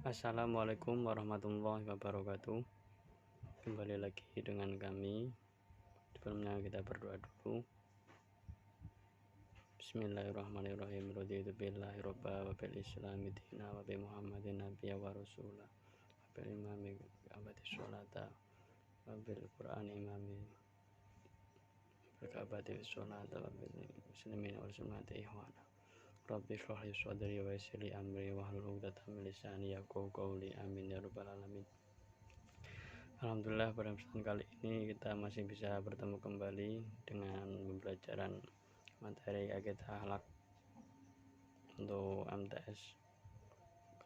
Assalamualaikum warahmatullahi wabarakatuh. Kembali lagi dengan kami. Sebelumnya kita berdoa dulu. Bismillahirrahmanirrahim. Raditu billahi robba wa bil islami dina wa bi muhammadin nabiyya wa rasulah wa bil imami abadi sholata wa bil qur'ani imami berkabati sholata wa bil muslimin wal sunnati ihwana. Rabbi shrah li sadri wa yassir li amri wahlul 'uqdatam min lisani yafqahu qawli. Amin ya rabbal alamin. Alhamdulillah, pada kesempatan kali ini kita masih bisa bertemu kembali dengan pembelajaran materi akidah akhlak untuk MTS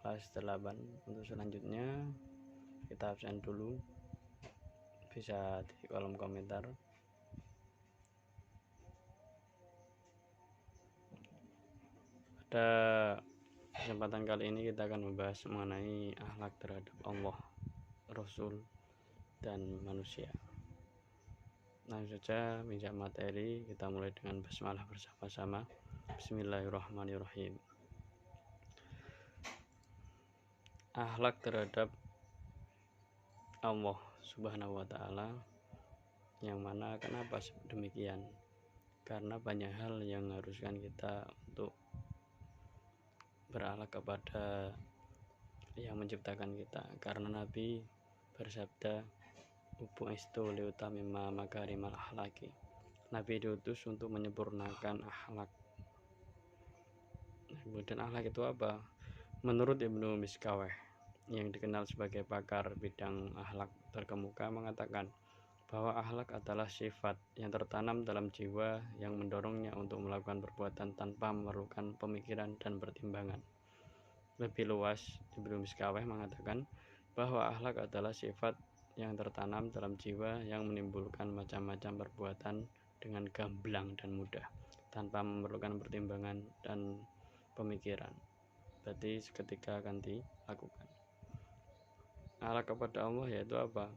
kelas 8. Untuk selanjutnya kita absen dulu, bisa di kolom komentar. Pada kesempatan kali ini kita akan membahas mengenai akhlak terhadap Allah, Rasul, dan manusia. Langsung saja menginjak materi, kita mulai dengan basmalah bersama-sama. Bismillahirrahmanirrahim. Akhlak terhadap Allah Subhanahu wa ta'ala, yang mana kenapa demikian? Karena banyak hal yang mengharuskan kita untuk berakhlak kepada yang menciptakan kita. Karena Nabi bersabda, "Bu'istu liutamima makarimal akhlaki." Nabi diutus untuk menyempurnakan akhlak. Kemudian akhlak itu apa? Menurut Ibnu Miskaweh, yang dikenal sebagai pakar bidang akhlak terkemuka, mengatakan bahwa akhlak adalah sifat yang tertanam dalam jiwa yang mendorongnya untuk melakukan perbuatan tanpa memerlukan pemikiran dan pertimbangan. Lebih luas, Ibnu Miskaweh mengatakan bahwa akhlak adalah sifat yang tertanam dalam jiwa yang menimbulkan macam-macam perbuatan dengan gamblang dan mudah tanpa memerlukan pertimbangan dan pemikiran. Berarti seketika akan dilakukan. Akhlak kepada Allah yaitu apa?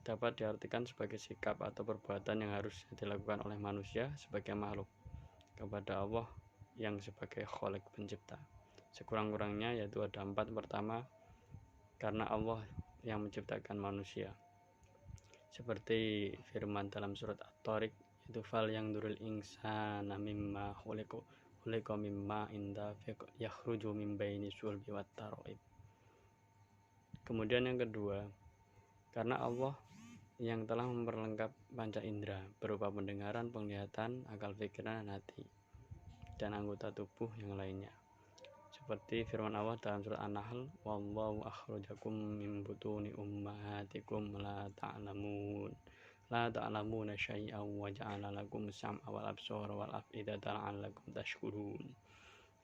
Dapat diartikan sebagai sikap atau perbuatan yang harus dilakukan oleh manusia sebagai makhluk kepada Allah yang sebagai Khalik pencipta. Sekurang-kurangnya yaitu ada 4. Pertama, karena Allah yang menciptakan manusia, seperti firman dalam surat At-Tariq, itu fal yang durul insana mimma khuliqa mimma inda yakhruju min baini sulbi wat taraib. Kemudian yang kedua, karena Allah yang telah memperlengkap panca indera berupa pendengaran, penglihatan, akal pikiran, dan hati, dan anggota tubuh yang lainnya, seperti firman Allah dalam surat An-Nahl, wallahu akhrajakum min butuni ummahatikum la ta'lamuna syai'an wa ja'ala lakum sam'a wal absara wal af'idata la'allakum tashkurun.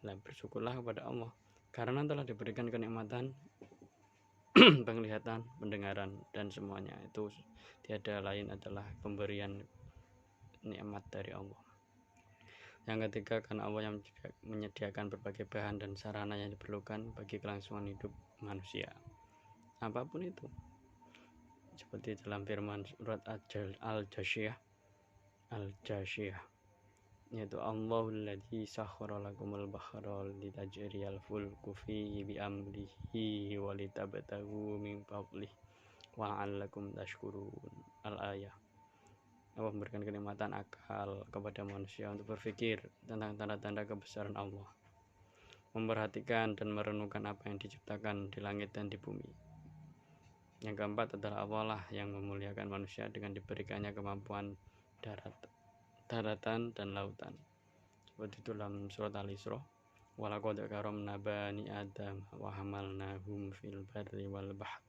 Dan bersyukurlah kepada Allah karena telah diberikan kenikmatan penglihatan, pendengaran, dan semuanya itu tiada lain adalah pemberian nikmat dari Allah. Yang ketiga, karena Allah yang menyediakan berbagai bahan dan sarana yang diperlukan bagi kelangsungan hidup manusia, apapun itu, seperti dalam firman surat Al-Jasyiyah, yaitu Allahul ladzi sakhkhara lakumul bahra litajriyal fulku fihi bi amrihi wa litabtaghu min fadlihi wa 'allakum tashkurun. Al-ayah. Allah memberikan kenikmatan akal kepada manusia untuk berpikir tentang tanda-tanda kebesaran Allah, memperhatikan dan merenungkan apa yang diciptakan di langit dan di bumi. Yang keempat adalah Allah lah yang memuliakan manusia dengan diberikannya kemampuan daratan dan lautan, seperti itu dalam surat Al-Isra, walaqad karamna bani adam wa hamalnahum fil barri wal bahri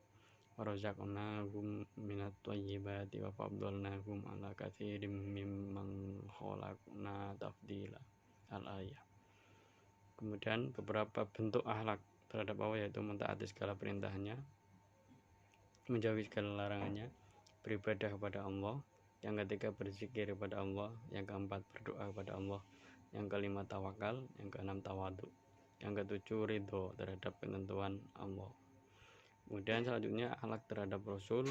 warazaqnahum minat thayyibati wa faddalnahum ala katsirin mimman khalaqna tafdila. Al-ayah. Kemudian beberapa bentuk akhlak terhadap Allah yaitu mentaati segala perintahnya, menjauhi segala larangannya, beribadah kepada Allah, yang ketiga berzikir kepada Allah, yang keempat berdoa kepada Allah, yang kelima tawakal, yang keenam tawadhu, yang ketujuh ridho terhadap ketentuan Allah. Kemudian selanjutnya akhlak terhadap Rasul,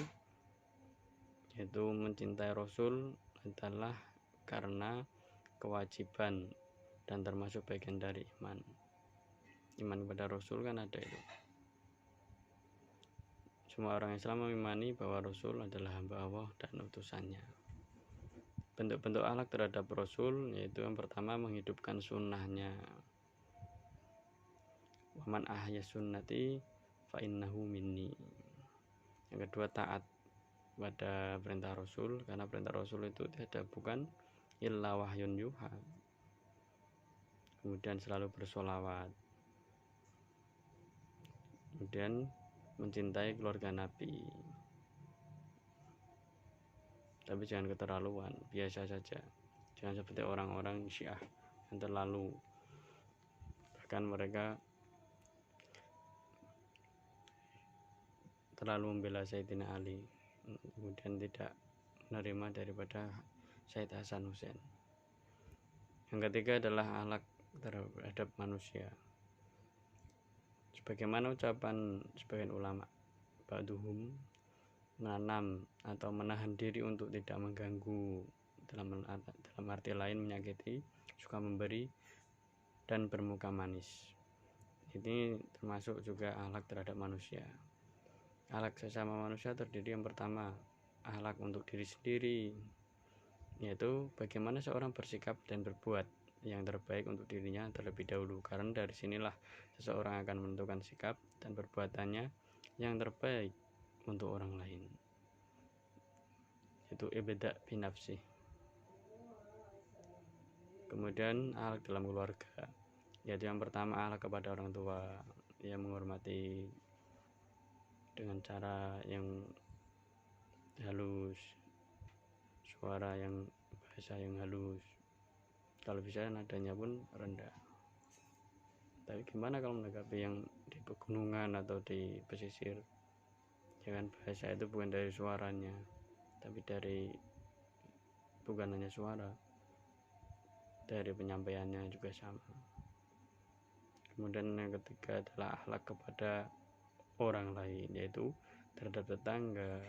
yaitu mencintai Rasul adalah karena kewajiban dan termasuk bagian dari iman. Iman kepada Rasul kan ada itu. Semua orang Islam mengimani bahwa Rasul adalah hamba Allah dan utusannya. Bentuk-bentuk akhlak terhadap Rasul yaitu yang pertama menghidupkan sunnahnya. Waman ahya sunnati fa innahu minni. Yang kedua taat pada perintah Rasul, karena perintah Rasul itu bukan illa wahyun yuha. Kemudian selalu bersolawat. Kemudian mencintai keluarga Nabi, tapi jangan keterlaluan, biasa saja. Jangan seperti orang-orang Syiah yang terlalu, bahkan mereka terlalu membela Sayyidina Ali, kemudian tidak menerima daripada Sayyid Hasan Hussein. Yang ketiga adalah akhlak terhadap manusia. Sebagaimana ucapan sebagian ulama, ba'duhum menanam atau menahan diri untuk tidak mengganggu, dalam arti lain menyakiti, suka memberi, dan bermuka manis. Ini termasuk juga akhlak terhadap manusia. Akhlak sesama manusia terdiri yang pertama akhlak untuk diri sendiri, yaitu bagaimana seorang bersikap dan berbuat yang terbaik untuk dirinya terlebih dahulu, karena dari sinilah seseorang akan menentukan sikap dan perbuatannya yang terbaik untuk orang lain. Itu ibda' binafsi. Kemudian akhlak dalam keluarga, yaitu yang pertama akhlak kepada orang tua, yang menghormati dengan cara yang halus, suara yang bahasa yang halus, kalau bisa nadanya pun rendah. Tapi gimana kalau menanggapi yang di pegunungan atau di pesisir? Jangan bahasa itu bukan dari suaranya, tapi dari bukan hanya suara, dari penyampaiannya juga sama. Kemudian yang ketiga adalah akhlak kepada orang lain, yaitu terhadap tetangga.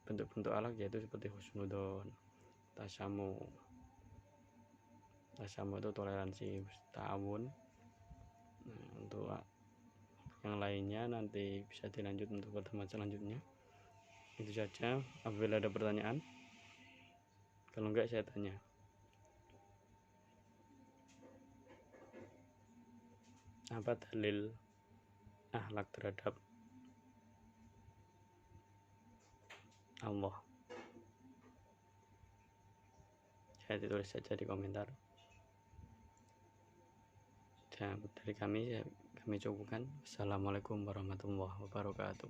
Bentuk-bentuk akhlak yaitu seperti husnudzon, tasamu. Tasamu itu toleransi, ta'awun. Nah, untuk yang lainnya nanti bisa dilanjut untuk pertemuan selanjutnya. Itu saja. Apabila ada pertanyaan, kalau enggak saya tanya. Apa dalil akhlak terhadap Allah? Saya tulis saja di komentar. Dan dari kami cukupkan. Assalamualaikum warahmatullahi wabarakatuh.